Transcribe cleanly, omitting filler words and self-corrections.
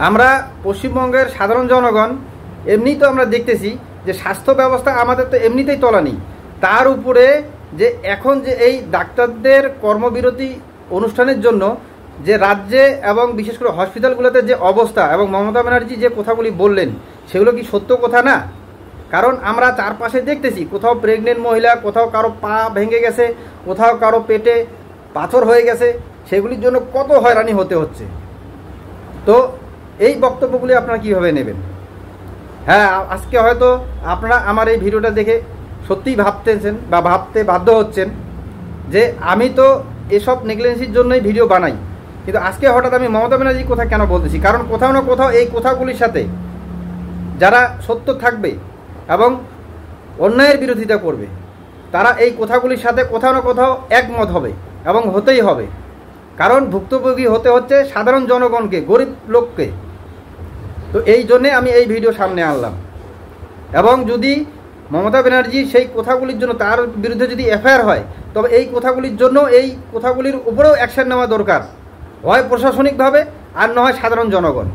আমরা পশ্চিমবঙ্গের সাধারণ জনগণ এমনি তো আমরা দেখতেছি যে স্বাস্থ্য ব্যবস্থা আমাদের তো এমনিতেই তলানি, তার উপরে যে এখন যে এই ডাক্তারদের কর্মবিরতি অনুষ্ঠানের জন্য যে রাজ্যে এবং বিশেষ করে হসপিটালগুলোতে যে অবস্থা, এবং মমতা ব্যানার্জি যে কথাগুলি বললেন সেগুলো কি সত্য কথা না? কারণ আমরা চারপাশে দেখতেছি কোথাও প্রেগনেন্ট মহিলা, কোথাও কারো পা ভেঙে গেছে, কোথাও কারো পেটে পাথর হয়ে গেছে, সেগুলির জন্য কত হয়রানি হতে হচ্ছে। তো এই বক্তব্যগুলি আপনারা কীভাবে নেবেন? হ্যাঁ, আজকে হয়তো আপনারা আমার এই ভিডিওটা দেখে সত্যিই ভাবতেছেন বা ভাবতে বাধ্য হচ্ছেন যে আমি তো এসব নেগলিজেন্সির জন্যই ভিডিও বানাই, কিন্তু আজকে হঠাৎ আমি মমতা ব্যানার্জির কথা কেন বলতেছি? কারণ কোথাও না কোথাও এই কথাগুলির সাথে যারা সত্য থাকবে এবং অন্যায়ের বিরোধিতা করবে, তারা এই কথাগুলির সাথে কোথাও না কোথাও একমত হবে এবং হতেই হবে। কারণ ভুক্তভোগী হতে হচ্ছে সাধারণ জনগণকে, গরিব লোককে। তো এই জন্যে আমি এই ভিডিও সামনে আনলাম। এবং যদি মমতা ব্যানার্জি সেই কথাগুলির জন্য, তার বিরুদ্ধে যদি এফআইআর হয়, তবে এই কথাগুলির জন্য, এই কথাগুলির উপরেও অ্যাকশন নেওয়া দরকার, হয় প্রশাসনিকভাবে আর না হয় সাধারণ জনগণ।